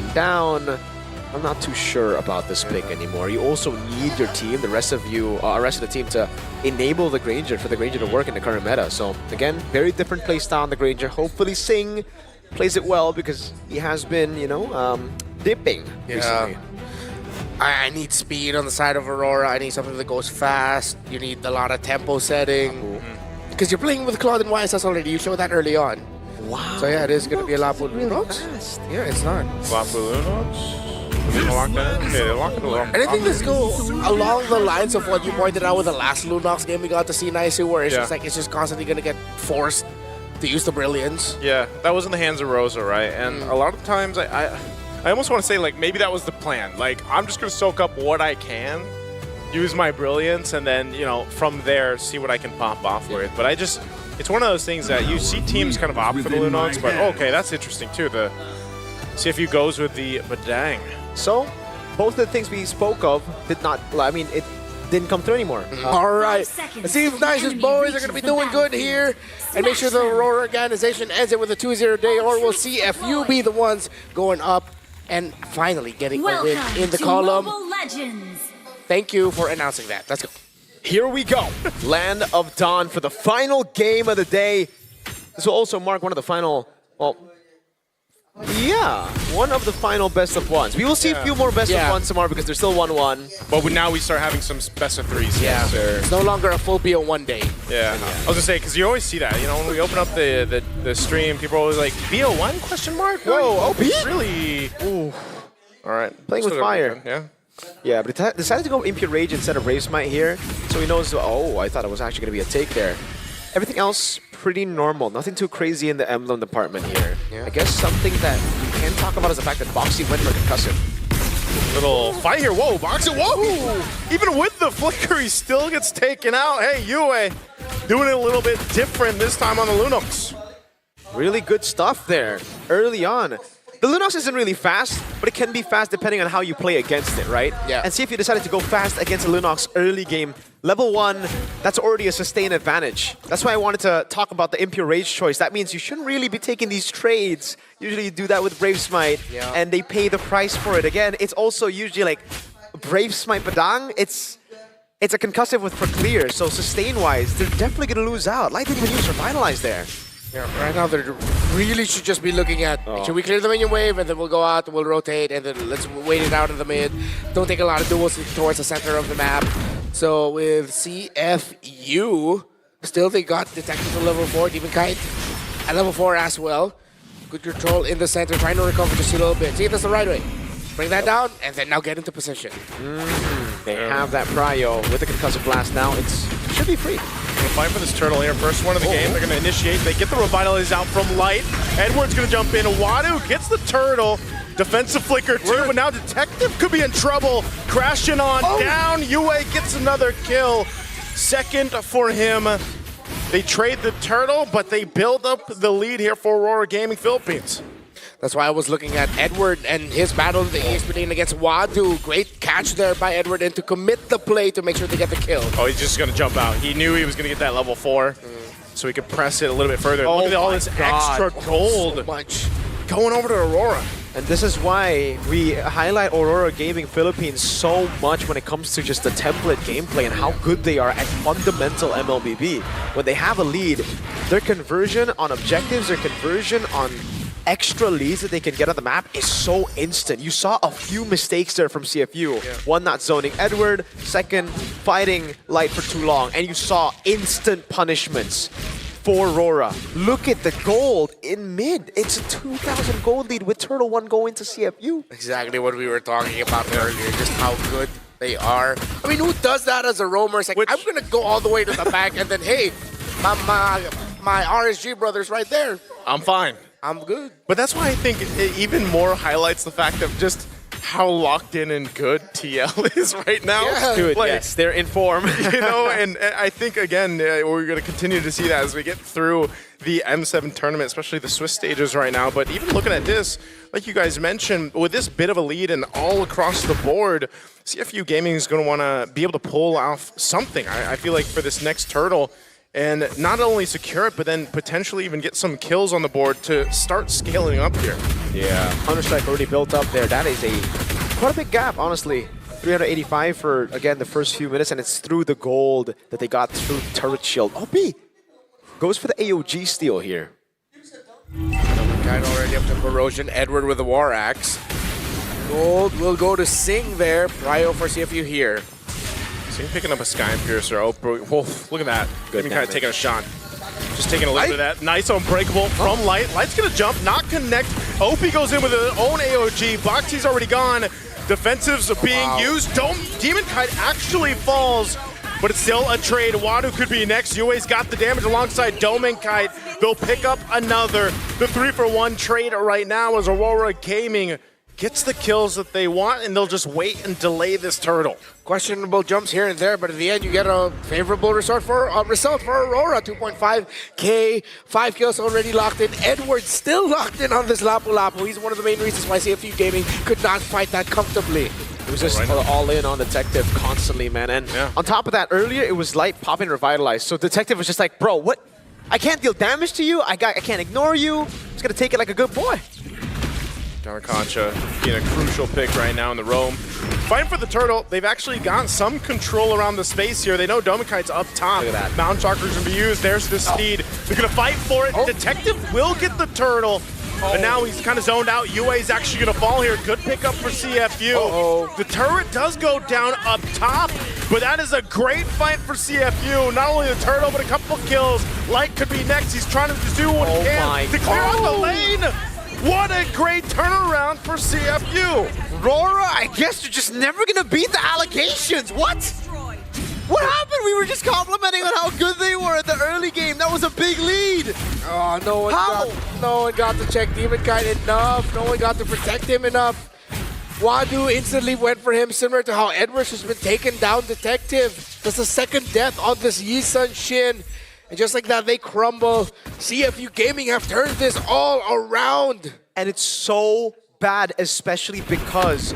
and down. I'm not too sure about this pick anymore. You also need your team, the rest of the team, to enable the Granger for the Granger to work in the current meta. So again, very different play style on the Granger. Hopefully Singh plays it well because he has been, you know, dipping recently. I need speed on the side of Aurora. I need something that goes fast. You need a lot of tempo setting. Because you're playing with Claude and YSS already. You showed that early on. Wow. So yeah, it is going to be a lot of Lunox. Yeah, it's not. Lunox? Okay, lock it along. And I think this goes along the lines of what you pointed out with the last Lunox game we got to see Naisu, where it's just like it's just constantly going to get forced to use the Brilliance. Yeah, that was in the hands of Rosa, right? And a lot of times I almost want to say, like, maybe that was the plan. Like, I'm just going to soak up what I can, use my Brilliance, and then, you know, from there, see what I can pop off with. But it's one of those things that you see teams kind of opt for the Lunox, but okay, that's interesting too. The CFU goes with the Badang. So, both of the things we spoke of did not, I mean, it didn't come through anymore. All right, let's see if Nice's boys are going to be doing good here and make sure the Aurora organization ends it with a 2-0 day, or will CFU be the ones going up and finally getting a win in the column. Thank you for announcing that. Let's go. Here we go. Land of Dawn for the final game of the day. This will also mark one of the final, well, yeah, one of the final best of ones. We will see a few more best of ones tomorrow because there's still 1-1. But now we start having some best of threes. Yeah, it's no longer a full BO1 day. Yeah. I was gonna say, because you always see that. You know, when we open up the stream, people are always like, BO1 question mark? Whoa, OP? Really? Ooh. All right. Playing with fire. Yeah. Yeah, but it decided to go Impure Rage instead of Brave Smite here. So he knows, oh, I thought it was actually going to be a take there. Everything else, pretty normal. Nothing too crazy in the emblem department here. I guess something that you can talk about is the fact that Boxy went for concussive. Little fight here. Whoa, Boxy. Whoa! Even with the flicker, he still gets taken out. Hey, Yue doing it a little bit different this time on the Lunox. Really good stuff there early on. The Lunox isn't really fast, but it can be fast depending on how you play against it, right? Yeah. And see if you decided to go fast against the Lunox early game. Level 1, that's already a sustained advantage. That's why I wanted to talk about the Impure Rage choice. That means you shouldn't really be taking these trades. Usually you do that with Brave Smite, and they pay the price for it. Again, it's also usually like Brave Smite Badang, it's a concussive for clear, so sustain-wise, they're definitely going to lose out. Light didn't even use Revitalize there. Yeah, right now they really should just be looking at, should we clear the minion wave and then we'll go out, we'll rotate, and then let's wait it out in the mid. Don't take a lot of duels towards the center of the map. So with CFU, still they got detected to level 4, Demon Kite at level 4 as well. Good control in the center, trying to recover just a little bit. See if that's the right way. Bring that down, and then now get into position. They have that prio with the concussive blast now. It should be free. Gonna fight for this turtle here. First one of the game. They're gonna initiate. They get the Revitalize out from Light. Edward's gonna jump in. Wadu gets the turtle. Defensive flicker too, but now Detective could be in trouble. Crashing on down. Yue gets another kill. Second for him. They trade the turtle, but they build up the lead here for Aurora Gaming Philippines. That's why I was looking at Edward and his battle of the ESPN against Wadu. Great catch there by Edward, and to commit the play to make sure they get the kill. Oh, he's just going to jump out. He knew he was going to get that level 4, so he could press it a little bit further. Look at all this extra gold So much going over to Aurora. And this is why we highlight Aurora Gaming Philippines so much when it comes to just the template gameplay and how good they are at fundamental MLBB. When they have a lead, their conversion on objectives, their conversion on extra leads that they can get on the map is so instant. You saw a few mistakes there from CFU. One, not zoning Edward. Second, fighting Light for too long. And you saw instant punishments for RORA. Look at the gold in mid. It's a 2,000 gold lead with Turtle 1 going to CFU. Exactly what we were talking about earlier, just how good they are. I mean, who does that as a roamer? It's like, I'm going to go all the way to the back, and then, hey, my RSG brother's right there. I'm fine. I'm good. But that's why I think it even more highlights the fact of just how locked in and good TL is right now. Yeah. Dude, like, yes, they're in form. You know, and I think, again, we're going to continue to see that as we get through the M7 tournament, especially the Swiss stages right now. But even looking at this, like you guys mentioned, with this bit of a lead and all across the board, CFU Gaming is going to want to be able to pull off something. I feel like for this next turtle, and not only secure it, but then potentially even get some kills on the board to start scaling up here. Yeah, Counter-Strike already built up there. That is quite a big gap, honestly. 385 for, again, the first few minutes, and it's through the gold that they got through the turret shield. OP goes for the AOG steal here. Guy already up to Corrosion. Edward with the War Axe. Gold will go to Sing there. Prio for CFU here. Sing picking up a Sky Piercer. Oh, look at that. Good kind of taking a shot. Just taking a little bit of that. Nice unbreakable from Light. Light's going to jump, not connect. OP goes in with his own AOG. Boxy's already gone. Defensives are being used. Demon Kite actually falls, but it's still a trade. Wadu could be next. Yue's got the damage alongside Demon Kite. They'll pick up another. The 3-for-1 trade right now as Aurora Gaming gets the kills that they want, and they'll just wait and delay this turtle. Questionable jumps here and there, but at the end you get a favorable result for Aurora. 2.5K, 5 kills already locked in. Edward still locked in on this Lapu Lapu. He's one of the main reasons why CFU Gaming could not fight that comfortably. It was just all in on Detective constantly, man. And on top of that, earlier it was Light popping Revitalize. So Detective was just like, bro, what? I can't deal damage to you. I can't ignore you. I'm just gonna take it like a good boy. Concha being a crucial pick right now in the roam. Fighting for the turtle, they've actually got some control around the space here. They know Domikite's up top. Look at that. Mount Chakra's gonna be used. There's the Steed. They're gonna fight for it. Detective will get the turtle. But now he's kind of zoned out. Yue's actually gonna fall here. Good pickup for CFU. The turret does go down up top, but that is a great fight for CFU. Not only the turtle, but a couple kills. Light could be next. He's trying to just do what he can to clear out the lane. What a great turnaround for CFU. RORA, I guess you're just never gonna beat the allegations. What? What happened? We were just complimenting on how good they were at the early game. That was a big lead. Oh, no one got to check Demon Kite enough. No one got to protect him enough. Wadu instantly went for him, similar to how Edwards has been taken down Detective. That's the second death on this Yi-Sun Shin. And just like that, they crumble. CFU Gaming have turned this all around. And it's so bad, especially because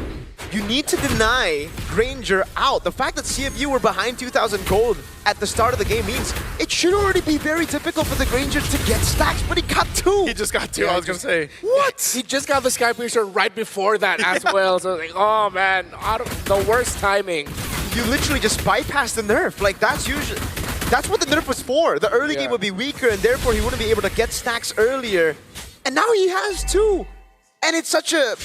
you need to deny Granger out. The fact that CFU were behind 2,000 gold at the start of the game means it should already be very difficult for the Granger to get stacks, but he got 2. He just got 2, I was going to say. What? He just got the Sky Piercer right before that as well. So like, oh man, the worst timing. You literally just bypassed the nerf. Like, that's what the nerf was for. The early game would be weaker, and therefore he wouldn't be able to get stacks earlier. And now he has 2. And it's such an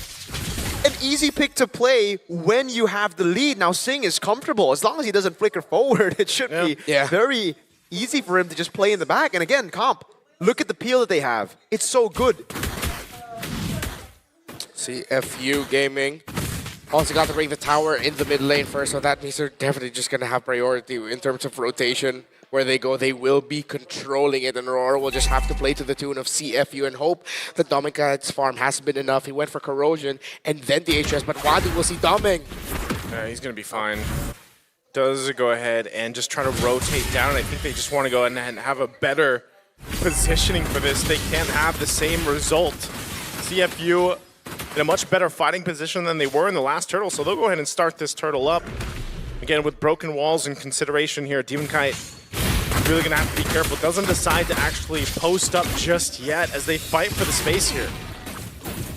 easy pick to play when you have the lead. Now Sing is comfortable. As long as he doesn't flicker forward, it should be very easy for him to just play in the back. And again, Comp, look at the peel that they have. It's so good. CFU Gaming also got to bring the tower in the mid lane first, so that means they're definitely just going to have priority in terms of rotation. Where they go, they will be controlling it, and Aurora will just have to play to the tune of CFU and hope that Dominica's farm has been enough. He went for Corrosion and then the HS, but Wadu will see Doming. Yeah, he's going to be fine. Does go ahead and just try to rotate down. I think they just want to go ahead and have a better positioning for this. They can't have the same result. CFU in a much better fighting position than they were in the last turtle, so they'll go ahead and start this turtle up. Again, with broken walls in consideration here, Demon Kite really gonna have to be careful. Doesn't decide to actually post up just yet as they fight for the space here.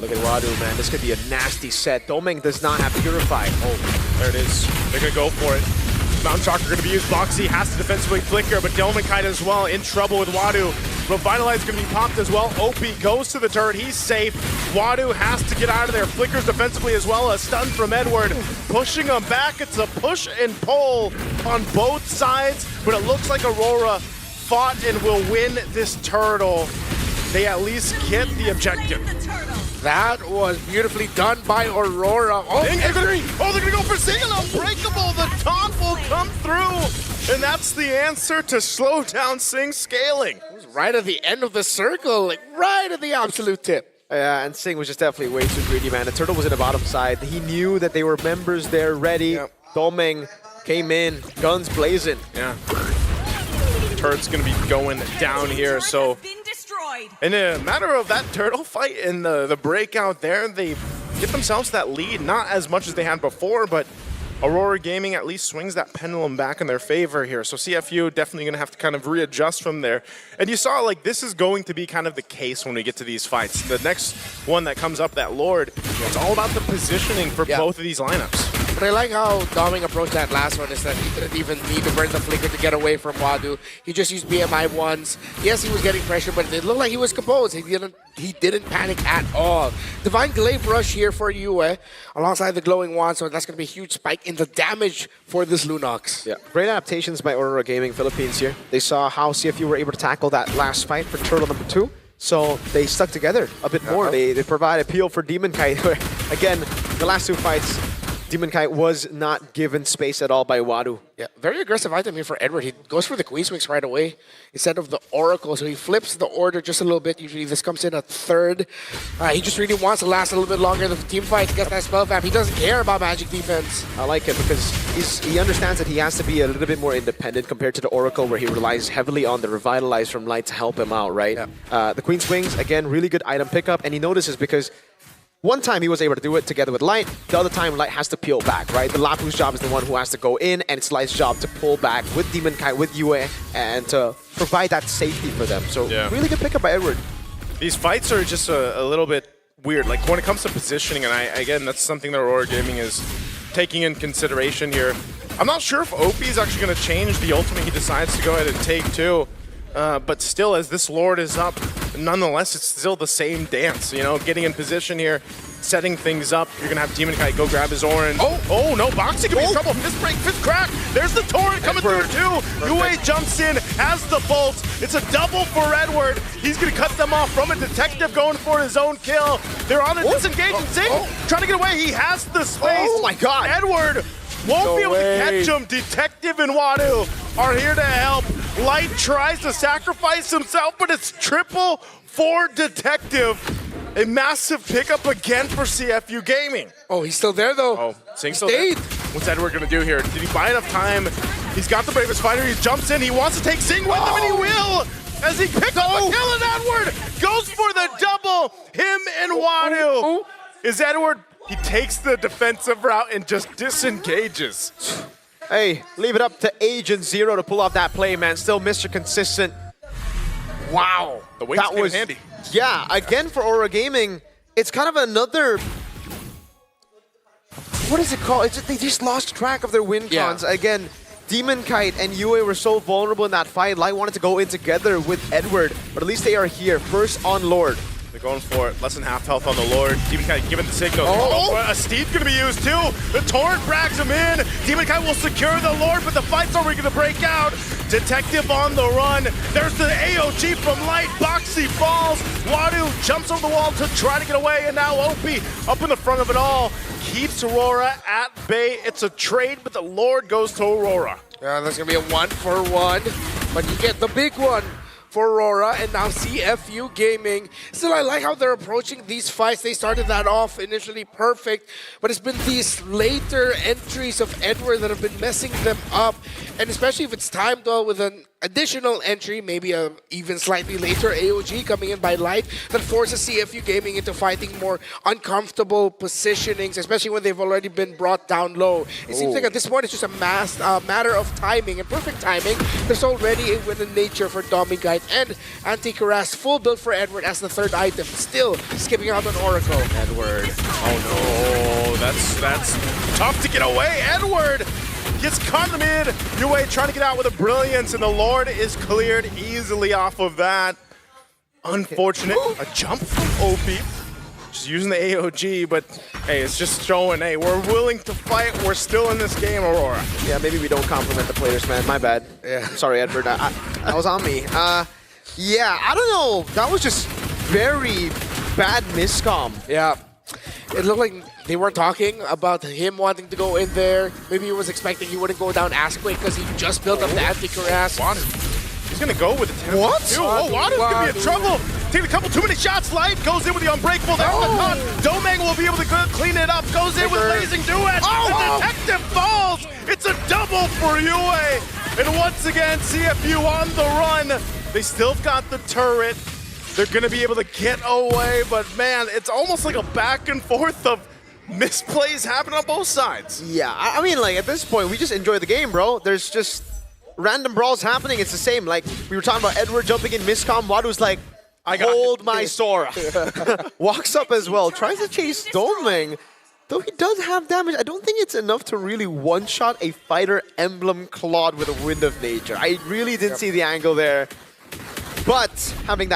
Look at Wadu, man. This could be a nasty set. Doming does not have Purify. Oh, there it is. They're gonna go for it. Mount Chakra gonna be used. Boxy has to defensively flicker, but Demon Kite as well in trouble with Wadu. Revitalize gonna be popped as well. OP goes to the turret. He's safe. Wadu has to get out of there. Flickers defensively as well. A stun from Edward. Pushing him back. It's a push and pull on both sides, but it looks like Aurora fought and will win this turtle. They at least get the objective. That was beautifully done by Aurora. Oh, they're gonna go for Sing and Unbreakable. The taunt will come through, and that's the answer to slow down Sing's scaling. It was right at the end of the circle, like right at the absolute tip. Yeah, and Sing was just definitely way too greedy, man. The turtle was in the bottom side. He knew that they were members there ready. Doming came in, guns blazing. Yeah. Turret's gonna be going down here, so in a matter of that turtle fight and the breakout there, they get themselves that lead. Not as much as they had before, but Aurora Gaming at least swings that pendulum back in their favor here. So CFU definitely going to have to kind of readjust from there. And you saw, like, this is going to be kind of the case when we get to these fights. The next one that comes up, that Lord, it's all about the positioning for both of these lineups. But I like how Doming approached that last one, is that he didn't even need to burn the flicker to get away from Wadu. He just used BMI once. Yes, he was getting pressure, but it looked like he was composed. He didn't panic at all. Divine Glaive Rush here for Yue, alongside the Glowing Wand, so that's going to be a huge spike in the damage for this Lunox. Yeah, great adaptations by Aurora Gaming Philippines here. They saw how CFU were able to tackle that last fight for Turtle number 2. So they stuck together a bit more. They provide appeal for Demon Kite. Again, the last 2 fights, Demon Kite was not given space at all by Wadu. Yeah, very aggressive item here for Edward. He goes for the Queen Swings right away instead of the Oracle. So he flips the order just a little bit. Usually this comes in a third. He just really wants to last a little bit longer. The team fight to get that spell vamp. He doesn't care about magic defense. I like it because he understands that he has to be a little bit more independent compared to the Oracle, where he relies heavily on the Revitalize from Light to help him out, right? Yeah. The Queen Swings, again, really good item pickup. And he notices because one time he was able to do it together with Light, the other time Light has to peel back, right? The Lapu's job is the one who has to go in, and it's Light's job to pull back with Demon Kite, with Yue, and to provide that safety for them. So really good pickup by Edward. These fights are just a little bit weird. Like when it comes to positioning, and again, that's something that Aurora Gaming is taking in consideration here. I'm not sure if OP is actually going to change the ultimate he decides to go ahead and take too. But still, as this Lord is up, nonetheless, it's still the same dance. You know, getting in position here, setting things up. You're going to have Demon Kite go grab his orange. Oh no, Boxy could be in trouble. Fist break, fist crack. There's the torrent coming through too. Yue jumps in, has the bolt. It's a double for Edward. He's going to cut them off from a detective going for his own kill. They're on a disengage and Zing trying to get away. He has the space. Oh my God. Edward won't be able to catch him. Detective and Wadu are here to help. Light tries to sacrifice himself, but it's triple for Detective. A massive pickup again for CFU Gaming. Oh, he's still there though. Oh, Zing's still there. What's Edward gonna do here? Did he buy enough time? He's got the bravest fighter. He jumps in. He wants to take Zing with him, and he will. As he picks up a kill, and Edward goes for the double. Him and Wadu. Is Edward? He takes the defensive route and just disengages. Hey, leave it up to Agent Zero to pull off that play, man. Still Mr. Consistent. Wow. The wings came in handy. Yeah, again for Aurora Gaming, it's kind of another... What is it called? They just lost track of their win cons. Again, Demon Kite and Yue were so vulnerable in that fight. Light wanted to go in together with Edward, but at least they are here. First on Lord. They're going for it. Less than half health on the Lord. Demon Kite giving the signal. A Steve's going to be used too. The Torrent brags him in. Demon Kite will secure the Lord, but the fight's already going to break out. Detective on the run. There's the AOG from Light. Boxy falls. Wadu jumps over the wall to try to get away, and now OP up in the front of it all. Keeps Aurora at bay. It's a trade, but the Lord goes to Aurora. Yeah, that's going to be a 1-for-1, but you get the big one for Aurora, and now CFU Gaming. Still, I like how they're approaching these fights. They started that off initially perfect, but it's been these later entries of Edward that have been messing them up, and especially if it's timed well with an additional entry, maybe a even slightly later AOG coming in by Light, that forces CFU Gaming into fighting more uncomfortable positionings, especially when they've already been brought down low. It seems like at this point it's just a matter of timing, and perfect timing. There's already a win in nature for Doming Guide and Anti-Cuirass, full build for Edward as the third item, still skipping out on Oracle. Edward. Oh no, that's tough to get away. Edward gets caught in the mid. Yue trying to get out with a brilliance, and the Lord is cleared easily off of that. Unfortunate. A jump from OP. Just using the AOG, but hey, it's just showing, hey, we're willing to fight. We're still in this game, Aurora. Yeah, maybe we don't compliment the players, man. My bad. Yeah. Sorry, Edward. That was on me. Yeah, I don't know. That was just very bad miscomm. Yeah. It looked like they were talking about him wanting to go in there. Maybe he was expecting he wouldn't go down as quick because he just built up the anti-cuirass. He's going to go with the 10. What? Wadu's going to be in trouble. Taking a couple too many shots. Light goes in with the Unbreakable. There's the cut. Domang will be able to clean it up. Goes in with Blazing Duet. The Detective falls. It's a double for Yue. And once again, CFU on the run. They still got the turret. They're going to be able to get away, but man, it's almost like a back and forth of misplays happen on both sides. Yeah, I mean, like, at this point, we just enjoy the game, bro. There's just random brawls happening. It's the same. Like, we were talking about Edward jumping in miscom. Wadu's like, hold my Sora. Walks up as well. Tries to chase Doming. Though he does have damage, I don't think it's enough to really one-shot a fighter emblem Claude with a Wind of Nature. I really didn't see the angle there. But having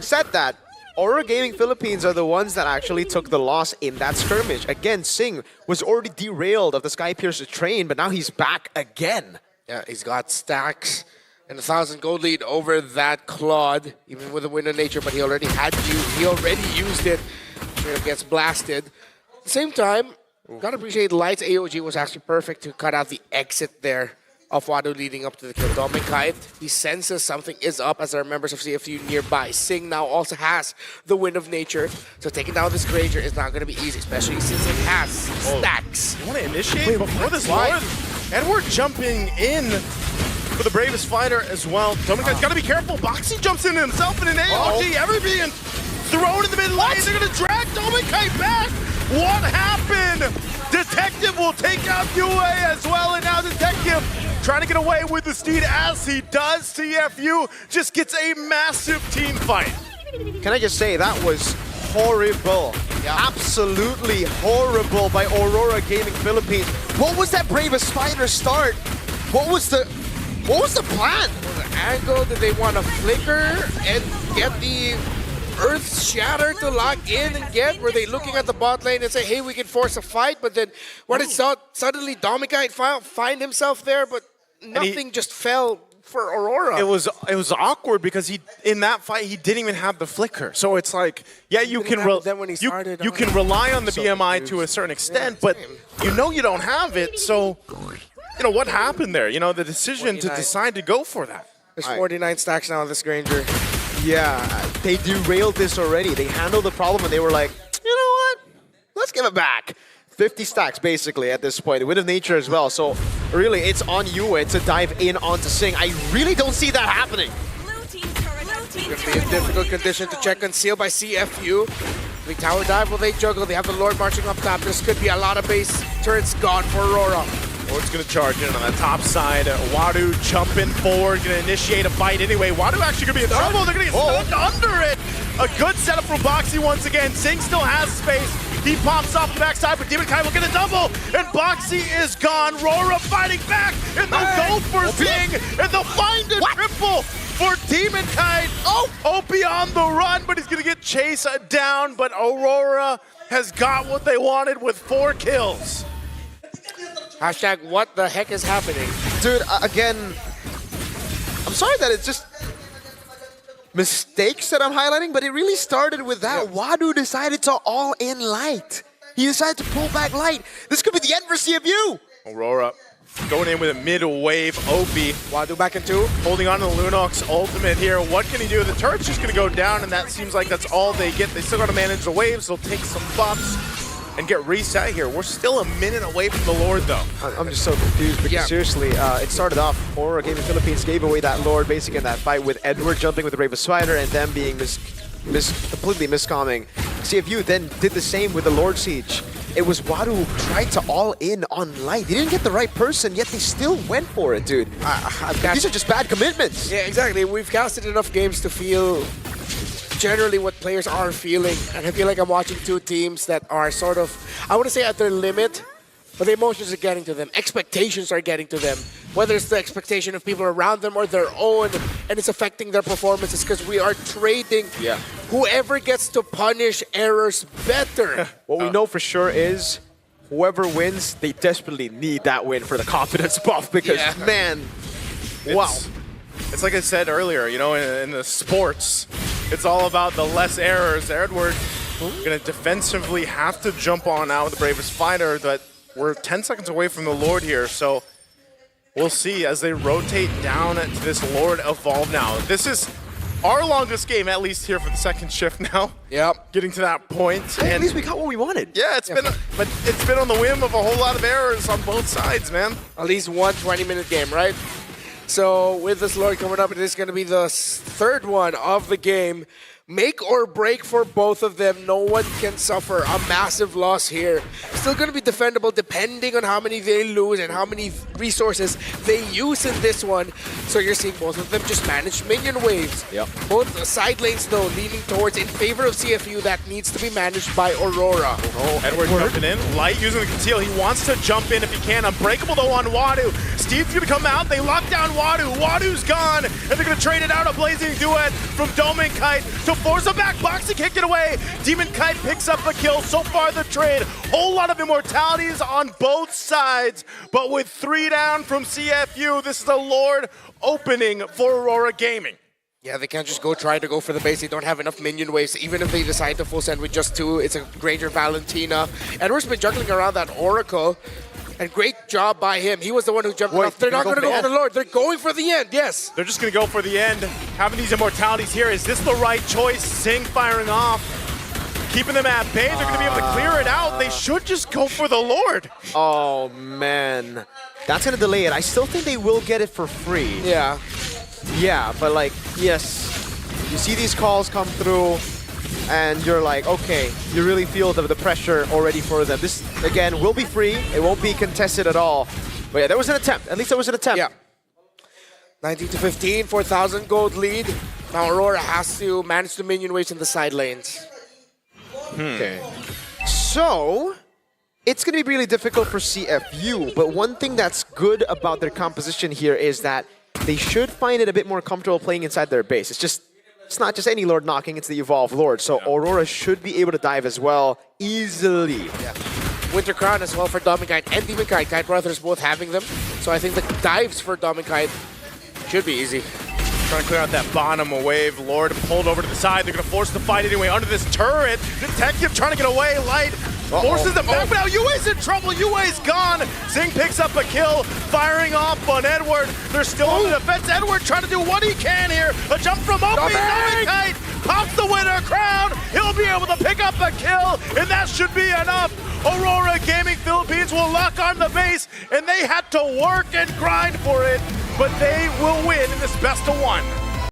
said that, Aurora Gaming Philippines are the ones that actually took the loss in that skirmish. Again, Singh was already derailed of the Skypiercer train, but now he's back again. Yeah, he's got stacks and 1,000 gold lead over that Claude, even with a Wind of Nature, but he already used it. It gets blasted. At the same time, gotta appreciate Light's AOG was actually perfect to cut out the exit there of Wado leading up to the kill. Dominic, he senses something is up as there are members of CFU nearby. Singh now also has the Wind of Nature, so taking down this Granger is not going to be easy, especially since it has stacks. You want to initiate before this Lord? Edward jumping in for the bravest fighter as well. Dominic's got to be careful. Boxy jumps in himself in an AOG. Everybody being thrown in the mid lane. They're going to drag Dominic back. What happened? Detective will take out UA as well, and now Detective trying to get away with the steed as he does. CFU just gets a massive team fight. Can I just say, that was horrible. Yeah. Absolutely horrible by Aurora Gaming Philippines. What was that bravest fighter start? What was the plan? The angle, did they want to flicker and get the Earth Shatter to lock in and get? Were they looking at the bot lane and say, hey, we can force a fight? But then what it saw, suddenly Dominic find himself there, but nothing just fell for Aurora. It was awkward because in that fight he didn't even have the flicker. So it's like, yeah, you can rely on the BMI to a certain extent, but you don't have it. So what happened there? The decision to decide to go for that. There's 49 stacks now on this Granger. Yeah, they derailed this already. They handled the problem and they were like, you know what? Let's give it back. 50 stacks basically at this point. Wind of Nature as well. So really, it's on you to dive in onto Singh. I really don't see that happening. It's going to be a difficult condition to check conceal by CFU. The tower dive, will they juggle? They have the Lord marching up top. This could be a lot of base turrets gone for Aurora. Lord's going to charge in on the top side. Wadu jumping forward, going to initiate a fight anyway. Wadu actually going to be in trouble. They're going to get stunned under it. A good setup from Boxy once again. Singh still has space. He pops off the backside, but Demon Kai will get a double. And Boxy is gone. RORA fighting back. And they'll go for Singh. And they'll find a triple for Demon Kai. OP on the run, but he's going to get chased down. But Aurora has got what they wanted with 4 kills. Hashtag what the heck is happening? Dude, again, I'm sorry that it's just mistakes that I'm highlighting, but it really started with that. Yeah. Wadu decided to all in Light. He decided to pull back Light. This could be the end for CFU. Aurora going in with a mid-wave OP. Wadu back in 2. Holding on to the Lunox ultimate here. What can he do? The turret's just going to go down, and that seems like that's all they get. They still got to manage the waves. They'll take some buffs and get reset here. We're still a minute away from the Lord, though. I'm just so confused because seriously, it started off, Aurora Gaming Philippines gave away that Lord basically in that fight with Edward jumping with the Bravest Spider and them being completely miscomming. CFU then did the same with the Lord Siege. It was Wadu who tried to all in on Light. They didn't get the right person, yet they still went for it, dude. These are just bad commitments. Yeah, exactly. We've casted enough games to feel generally what players are feeling, and I feel like I'm watching 2 teams that are sort of, I want to say at their limit, but the emotions are getting to them, expectations are getting to them, whether it's the expectation of people around them or their own, and it's affecting their performances because we are trading whoever gets to punish errors better. What we know for sure is whoever wins, they desperately need that win for the confidence buff because, man, wow. It's like I said earlier, in the sports, it's all about the less errors. Edward going to defensively have to jump on out with the bravest fighter, but we're 10 seconds away from the Lord here, so we'll see as they rotate down to this Lord evolve now. This is our longest game, at least here for the second shift now. Yep. Getting to that point. And at least we got what we wanted. Yeah, but it's been on the whim of a whole lot of errors on both sides, man. At least one 20-minute game, right? So with this Lord coming up, it is going to be the 3rd one of the game. Make or break for both of them. No one can suffer a massive loss here. Still going to be defendable depending on how many they lose and how many resources they use in this one. So you're seeing both of them just manage minion waves. Yep. Both side lanes, though, leaning towards in favor of CFU. That needs to be managed by Aurora. Oh, Edward jumping in. Light using the conceal. He wants to jump in if he can. Unbreakable, though, on Wadu. Steve's going to come out. They lock down Wadu. Wadu's gone. And they're going to trade it out. A blazing duet from Dome and Kite to force a back boxing, kick it away. Demon Kite picks up a kill. So far the trade, whole lot of immortalities on both sides, but with 3 down from CFU, this is a Lord opening for Aurora Gaming. Yeah, they can't just try to go for the base. They don't have enough minion waves. Even if they decide to full send with just 2, it's a Granger Valentina. Edward's been juggling around that Oracle. And great job by him. He was the one who jumped off. They're not going to go for the Lord. They're going for the end, yes. They're just going to go for the end. Having these immortalities here, is this the right choice? Sing firing off. Keeping them at bay. They're going to be able to clear it out. They should just go for the Lord. Oh, man. That's going to delay it. I still think they will get it for free. Yeah. Yeah, but like, yes. You see these calls come through, and you're like, okay, you really feel the pressure already for them. This, again, will be free. It won't be contested at all. But yeah, there was an attempt. At least there was an attempt. Yeah. 19-15, 4,000 gold lead. Now Aurora has to manage the minion waves in the side lanes. Okay. So, it's going to be really difficult for CFU, but one thing that's good about their composition here is that they should find it a bit more comfortable playing inside their base. It's not just any Lord knocking, it's the Evolved Lord. So Aurora should be able to dive as well, easily. Yeah. Winter Crown as well for Dom and Kite and Demon Kite. Kite Brothers both having them. So I think the dives for Dom and Kite should be easy. Trying to clear out that bottom wave. Lord pulled over to the side. They're going to force the fight anyway under this turret. Detective trying to get away. Light forces them back, but now Yue's in trouble. Yue's gone. Zing picks up a kill, firing off on Edward. They're still on the defense. Edward trying to do what he can here. A jump from Opie. Kite pops the winner crown. He'll be able to pick up a kill, and that should be enough. Aurora Gaming Philippines will lock on the base, and they had to work and grind for it, but they will win in this best of 1.